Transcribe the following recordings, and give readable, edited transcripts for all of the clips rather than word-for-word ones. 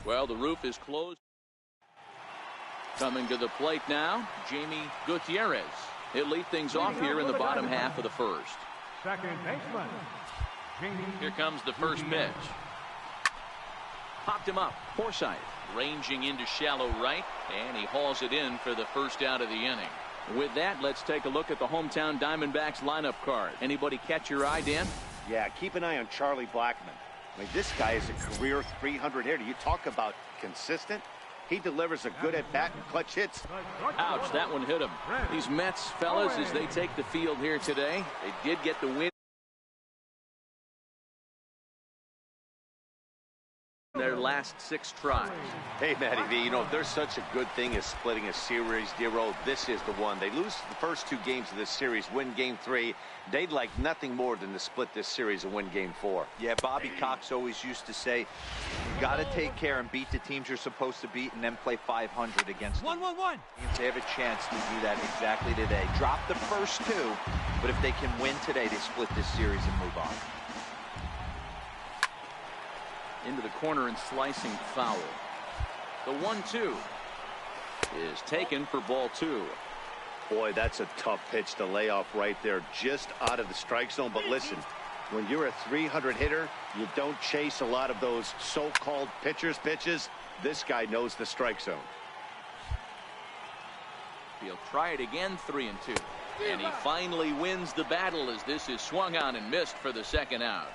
Well, the roof is closed. Coming to the plate now, Jamie Gutierrez. He'll lead things off here in the bottom half of the first. Second baseman. Here comes the first pitch. Popped him up. Forsythe ranging into shallow right, and he hauls it in for the first out of the inning. With that, let's take a look at the hometown Diamondbacks lineup card. Anybody catch your eye, Dan? Yeah, keep an eye on Charlie Blackmon. I mean, this guy is a career 300 hitter. You talk about consistent. He delivers a good at-bat and clutch hits. Ouch, that one hit him. These Mets, fellas, as they take the field here today, they did get the win. Their last 6 tries. Hey, Matty V, you know, if there's such a good thing as splitting a series, Dero, this is the one. They lose the first 2 games of this series, win game 3. They'd like nothing more than to split this series and win game 4. Yeah, Bobby Cox always used to say, you got to take care and beat the teams you're supposed to beat and then play 500 against them. 1-1-1. They have a chance to do that exactly today. Drop the first 2, but if they can win today, they split this series and move on. Into the corner and slicing foul. The 1-2 is taken for ball 2. Boy, that's a tough pitch to lay off right there, just out of the strike zone. But listen, when you're a 300 hitter, you don't chase a lot of those so-called pitchers' pitches. This guy knows the strike zone. He'll try it again, 3-2. And he finally wins the battle as this is swung on and missed for the second out.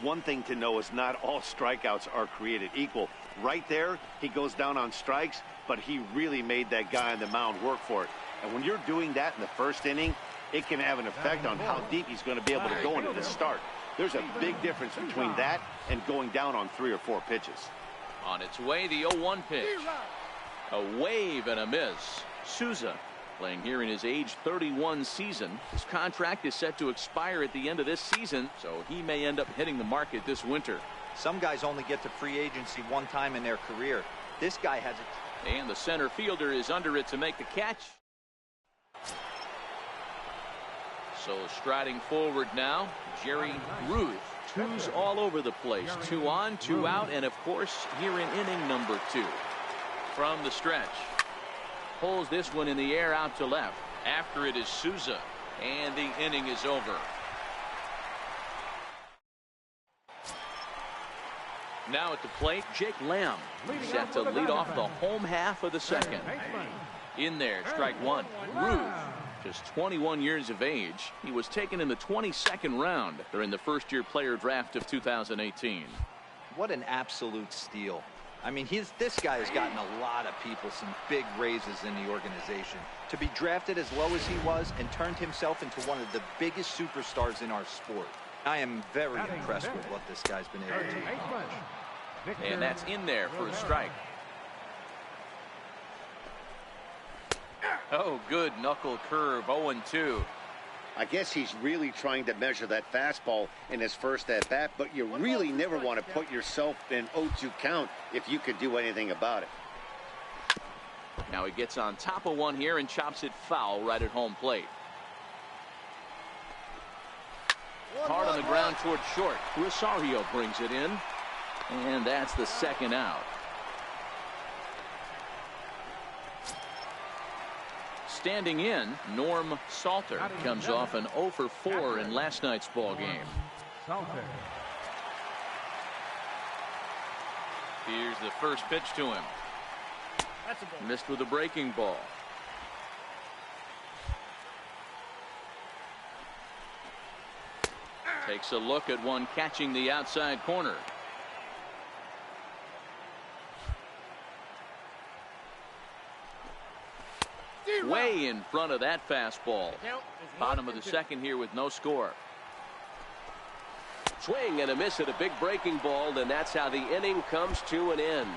One thing to know is not all strikeouts are created equal. Right there, he goes down on strikes, but he really made that guy on the mound work for it. And when you're doing that in the first inning, it can have an effect on how deep he's going to be able to go into the start. There's a big difference between that and going down on 3 or 4 pitches. On its way, the 0-1 pitch. A wave and a miss. Souza playing here in his age 31 season. His contract is set to expire at the end of this season, so he may end up hitting the market this winter. Some guys only get to free agency 1 time in their career. This guy has it. And the center fielder is under it to make the catch. So striding forward now, Jerry Ruth. 2s all over the place. 2 on, 2 out, and of course here in inning number 2. From the stretch. Pulls this one in the air out to left. After it is Souza, and the inning is over. Now at the plate, Jake Lamb set to lead off the home half of the second. In there, strike 1. Ruth, just 21 years of age. He was taken in the 22nd round during the first-year player draft of 2018. What an absolute steal. I mean, this guy has gotten a lot of people some big raises in the organization. To be drafted as low as he was and turned himself into one of the biggest superstars in our sport. I am very impressed with what this guy's been able to do. And that's in there for a strike. Oh, good knuckle curve, 0-2. I guess he's really trying to measure that fastball in his first at-bat, but you really never want to put yourself in 0-2 count if you could do anything about it. Now he gets on top of one here and chops it foul right at home plate. Hard on the ground toward short. Rosario brings it in, and that's the second out. Standing in, Norm Salter comes off an 0 for 4 in last night's ball game. Here's the first pitch to him. Missed with a breaking ball. Takes a look at one catching the outside corner. Way in front of that fastball. Bottom of the second here with no score. Swing and a miss at a big breaking ball, and that's how the inning comes to an end.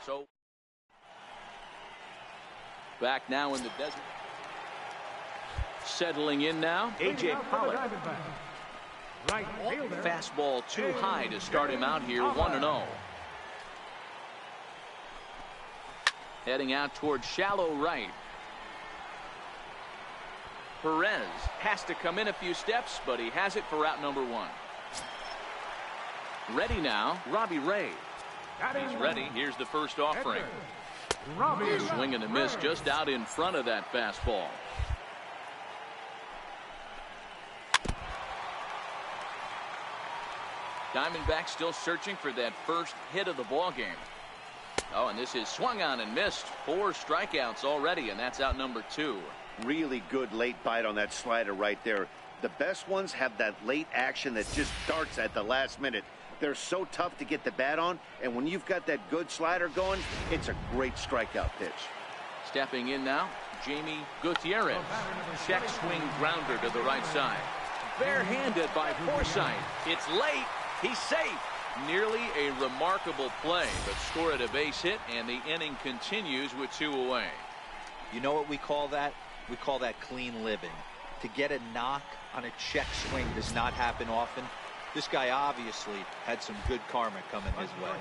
So back now in the desert. Settling in now, A.J. Pollock. Fastball too high to start him out here, 1-0. Heading out toward shallow right. Perez has to come in a few steps, but he has it for out number 1. Ready now, Robbie Ray. He's ready. Here's the first offering. Swing and a miss just out in front of that fastball. Diamondbacks still searching for that first hit of the ball game. Oh, and this is swung on and missed. 4 strikeouts already, and that's out number 2. Really good late bite on that slider right there. The best ones have that late action that just darts at the last minute. They're so tough to get the bat on, and when you've got that good slider going, it's a great strikeout pitch. Stepping in now, Jamie Gutierrez. Check swing grounder to the right side. Barehanded by Forsythe. It's late. He's safe. Nearly a remarkable play, but score at a base hit, and the inning continues with 2 away. You know what we call that? We call that clean living. To get a knock on a check swing does not happen often. This guy obviously had some good karma coming his way.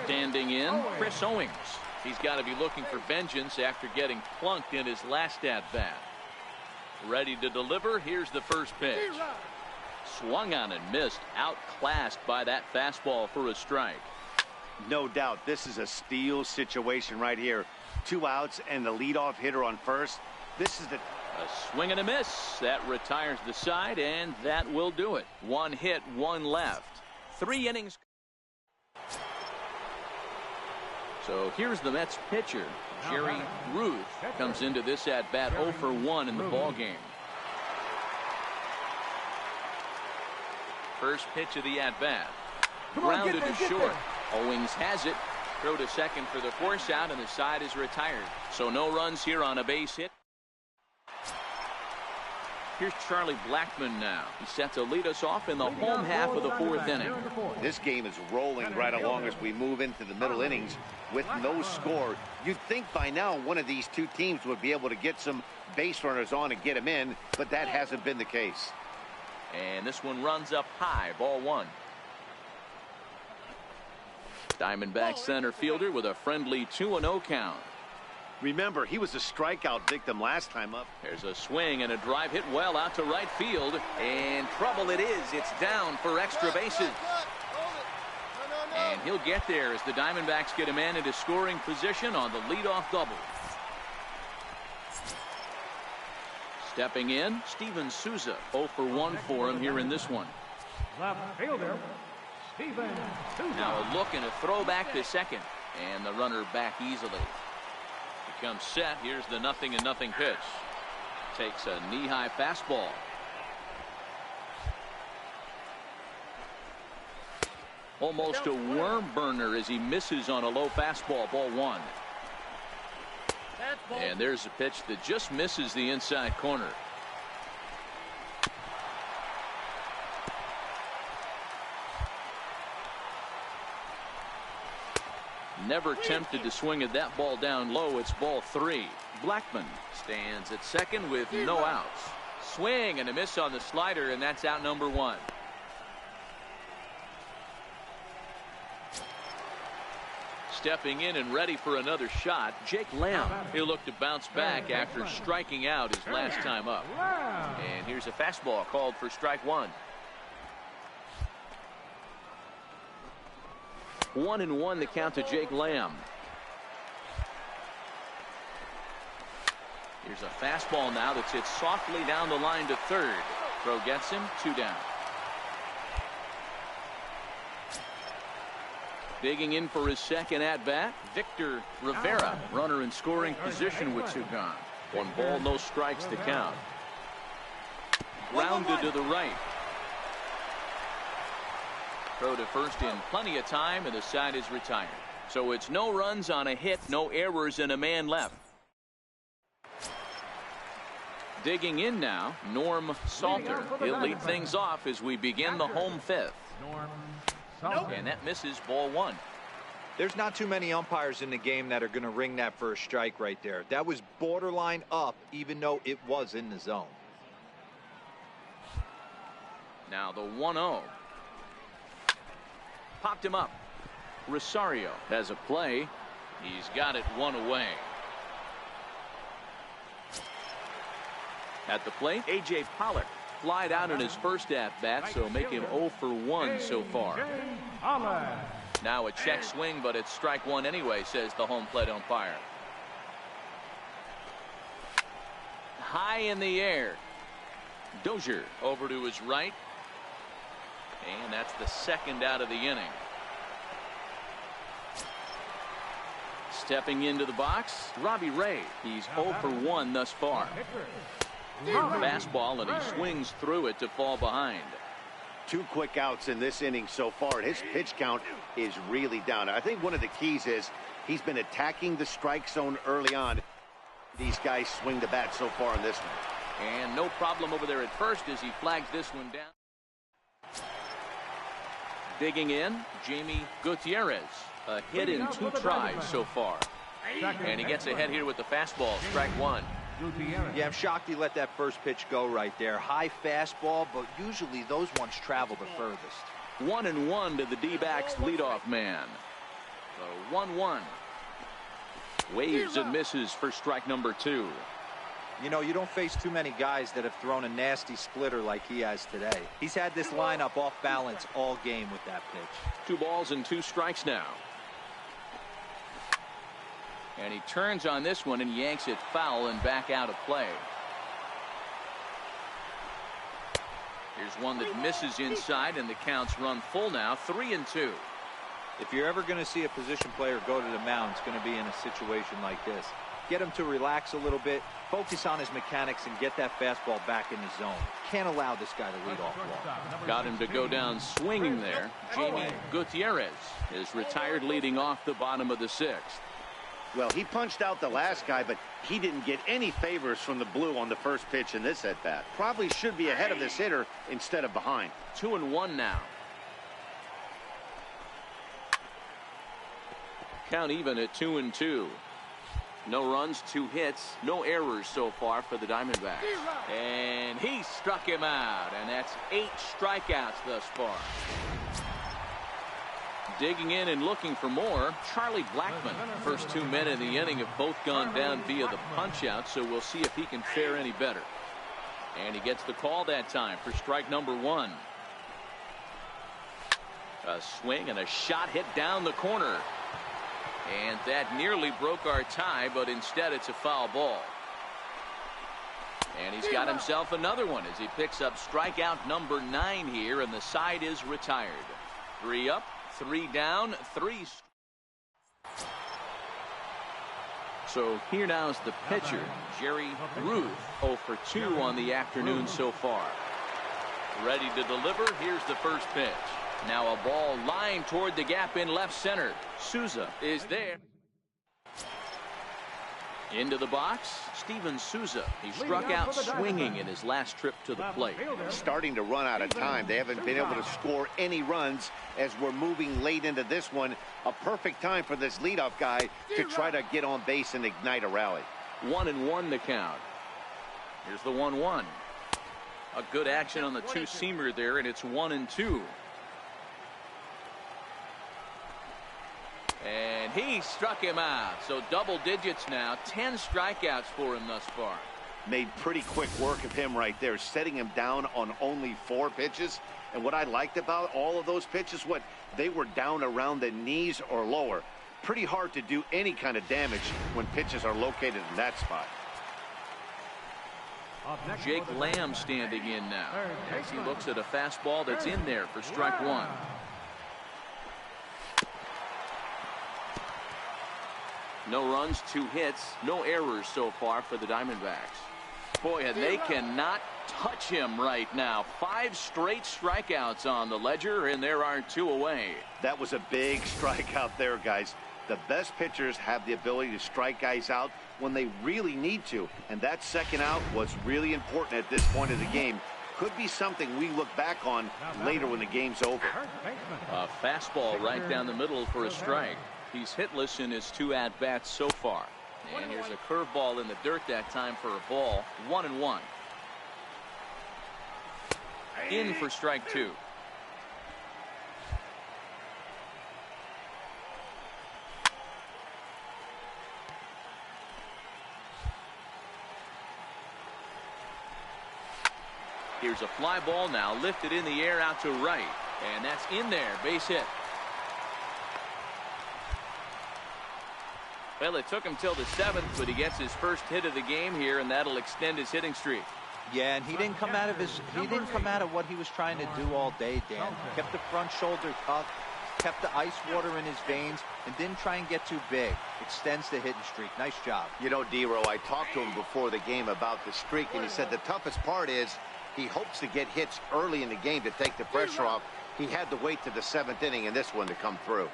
Standing in, Chris Owings. He's got to be looking for vengeance after getting plunked in his last at-bat. Ready to deliver. Here's the first pitch. Swung on and missed. Outclassed by that fastball for a strike. No doubt this is a steal situation right here. 2 outs and the leadoff hitter on first. This is the... A swing and a miss. That retires the side, and that will do it. 1 hit, 1 left. 3 innings. So here's the Mets pitcher. Jerry Ruth comes into this at-bat 0 for 1 in the ballgame. First pitch of the at-bat. Grounded to short. Owings has it. Throw to second for the force out, and the side is retired. So no runs here on a base hit. Here's Charlie Blackmon now. He's set to lead us off in the home half of the 4th inning. This game is rolling right along as we move into the middle innings with no score. You'd think by now one of these 2 teams would be able to get some base runners on and get them in, but that hasn't been the case. And this one runs up high, ball 1. Diamondback center fielder with a friendly 2-0 count. Remember, he was a strikeout victim last time up. There's a swing and a drive hit well out to right field. And trouble it is. It's down for extra bases. And he'll get there as the Diamondbacks get a man into scoring position on the leadoff double. Stepping in, Steven Souza. 0 for 1 for him here in this one. Left fielder, Steven Souza. Now a look and a throw back to second. And the runner back easily. Becomes set. Here's the 0-0 pitch. Takes a knee-high fastball. Almost a worm burner as he misses on a low fastball, ball 1. And there's a pitch that just misses the inside corner. Never tempted to swing at that ball down low. It's ball 3. Blackmon stands at second with no outs. Swing and a miss on the slider, and that's out number 1. Stepping in and ready for another shot, Jake Lamb. He'll look to bounce back after striking out his last time up. And here's a fastball called for strike 1. 1-1 the count to Jake Lamb. Here's a fastball now that's hit softly down the line to third. Throw gets him, 2 down. Digging in for his second at-bat, Victor Rivera. Runner in scoring position with 2 gone. 1 ball, no strikes to count. Grounded to the right. Throw to first in plenty of time, and the side is retired. So it's no runs on a hit, no errors, and a man left. Digging in now, Norm Salter. He'll lead things off as we begin the home 5th. And that misses, ball 1. There's not too many umpires in the game that are going to ring that first strike right there. That was borderline up, even though it was in the zone. Now the 1-0. Popped him up. Rosario has a play. He's got it 1 away. At the plate, A.J. Pollock. flied out in his first at-bat, so make him 0 for 1 so far. Now a check swing, but it's strike one anyway, says the home plate umpire. High in the air. Dozier over to his right. And that's the second out of the inning. Stepping into the box, Robbie Ray. He's 0 for 1 thus far. Fastball, and he swings through it to fall behind. 2 quick outs in this inning so far. His pitch count is really down. I think one of the keys is he's been attacking the strike zone early on. These guys swing the bat so far in this one. And no problem over there at first as he flags this one down. Digging in, Jamie Gutierrez. A hit in 2 tries so far. And he gets ahead here with the fastball, strike one. Yeah, I'm shocked he let that first pitch go right there. High fastball, but usually those ones travel the furthest. 1-1 to the D-backs leadoff man. The 1-1. Waves and misses for strike number 2. You know, you don't face too many guys that have thrown a nasty splitter like he has today. He's had this lineup off balance all game with that pitch. 2 balls and 2 strikes now. And he turns on this one and yanks it foul and back out of play. Here's one that misses inside, and the counts run full now, 3-2. If you're ever going to see a position player go to the mound, it's going to be in a situation like this. Get him to relax a little bit, focus on his mechanics, and get that fastball back in the zone. Can't allow this guy to lead off ball. Got him to go down swinging there. Jamie Gutierrez is retired leading off the bottom of the 6th. Well, he punched out the last guy, but he didn't get any favors from the blue on the first pitch in this at-bat. Probably should be ahead of this hitter instead of behind. 2-1 now. Count even at 2-2. No runs, 2 hits, no errors so far for the Diamondbacks. And he struck him out, and that's 8 strikeouts thus far. Digging in and looking for more, Charlie Blackmon. First 2 men in the inning have both gone down via the punch-out, so we'll see if he can fare any better. And he gets the call that time for strike number 1. A swing and a shot hit down the corner. And that nearly broke our tie, but instead it's a foul ball. And he's got himself another one as he picks up strikeout number 9 here, and the side is retired. 3 up, 3 down, 3. So here now is the pitcher, Jerry Ruth, 0 for 2 on the afternoon so far. Ready to deliver. Here's the first pitch. Now a ball lined toward the gap in left center. Souza is there. Into the box, Steven Souza. He struck out swinging in his last trip to the plate. Starting to run out of time. They haven't been able to score any runs as we're moving late into this one. A perfect time for this leadoff guy to try to get on base and ignite a rally. 1-1 the count. Here's the 1-1. A good action on the 2-seamer there, and it's 1-2. And he struck him out. So double digits now. 10 strikeouts for him thus far. Made pretty quick work of him right there, setting him down on only 4 pitches. And what I liked about all of those pitches, what they were down around the knees or lower. Pretty hard to do any kind of damage when pitches are located in that spot. Jake Lamb standing in now as he looks at a fastball that's in there for strike 1. No runs, 2 hits, no errors so far for the Diamondbacks. Boy, and they cannot touch him right now. 5 straight strikeouts on the ledger, and there are 2 away. That was a big strikeout there, guys. The best pitchers have the ability to strike guys out when they really need to, and that second out was really important at this point of the game. Could be something we look back on later when the game's over. A fastball right down the middle for a strike. He's hitless in his 2 at-bats so far. And here's a curveball in the dirt that time for a ball. 1-1. In for strike 2. Here's a fly ball now lifted in the air out to right. And that's in there. Base hit. Well, it took him till the 7th, but he gets his first hit of the game here, and that'll extend his hitting streak. Yeah, and he didn't come out of what he was trying to do all day, Dan. Kept the front shoulder tucked, kept the ice water in his veins, and didn't try and get too big. Extends the hitting streak. Nice job. You know, D-Row, I talked to him before the game about the streak, and he said the toughest part is he hopes to get hits early in the game to take the pressure off. He had to wait to the 7th inning in this one to come through.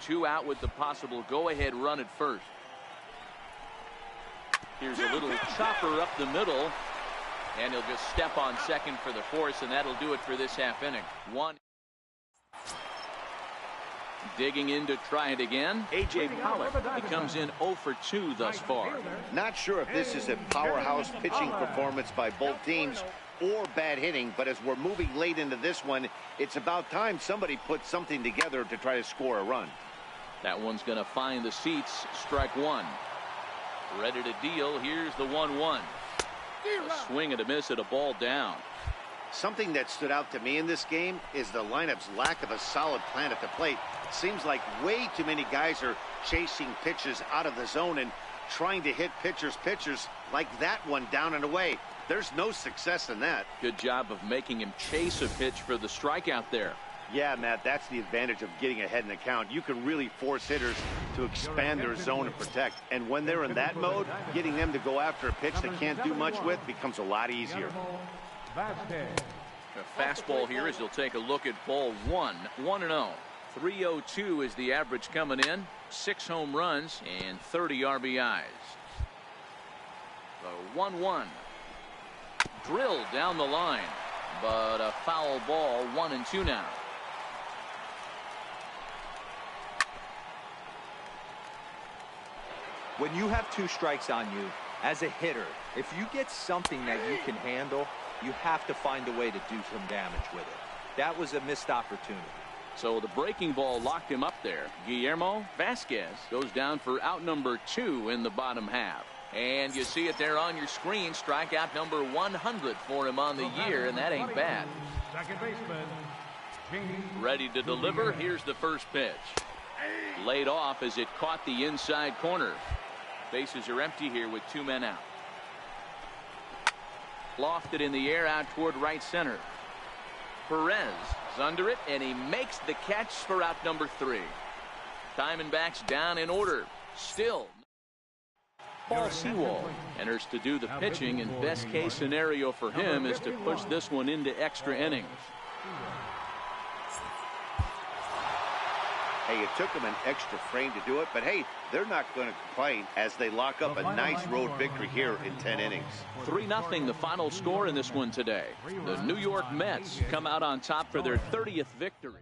2 out with the possible go-ahead run at first. Here's a little chopper up the middle, and he'll just step on second for the force, and that'll do it for this half inning. 1. Digging in to try it again. A.J. Pollock. He comes in 0 for 2 thus far. Not sure if this is a powerhouse pitching performance by both teams or bad hitting, but as we're moving late into this one, it's about time somebody put something together to try to score a run. That one's going to find the seats. Strike 1. Ready to deal. Here's the 1-1. A swing and a miss at a ball down. Something that stood out to me in this game is the lineup's lack of a solid plan at the plate. Seems like way too many guys are chasing pitches out of the zone and trying to hit pitchers like that one down and away. There's no success in that. Good job of making him chase a pitch for the strikeout there. Yeah, Matt, that's the advantage of getting ahead in the count. You can really force hitters to expand their zone and protect. And when they're in that mode, getting them to go after a pitch they can't do much with becomes a lot easier. A fastball here as he'll take a look at ball 1. 1-0. 302 is the average coming in. 6 home runs and 30 RBIs. The 1-1. Drilled down the line, but a foul ball. 1-2 now. When you have 2 strikes on you, as a hitter, if you get something that you can handle, you have to find a way to do some damage with it. That was a missed opportunity. So the breaking ball locked him up there. Guillermo Vasquez goes down for out number 2 in the bottom half. And you see it there on your screen. Strikeout number 100 for him on the year, and that ain't bad. Second baseman. Ready to deliver. Here's the first pitch. Laid off as it caught the inside corner. Bases are empty here with 2 men out. Lofted in the air out toward right center. Perez is under it, and he makes the catch for out number 3. Diamondbacks down in order. Still. Paul Sewald enters to do the pitching, and best case scenario for him is to push this one into extra innings. Hey, it took them an extra frame to do it, but hey, they're not going to complain as they lock up a nice road victory here in 10 innings. 3-0 the final score in this one today. The New York Mets come out on top for their 30th victory.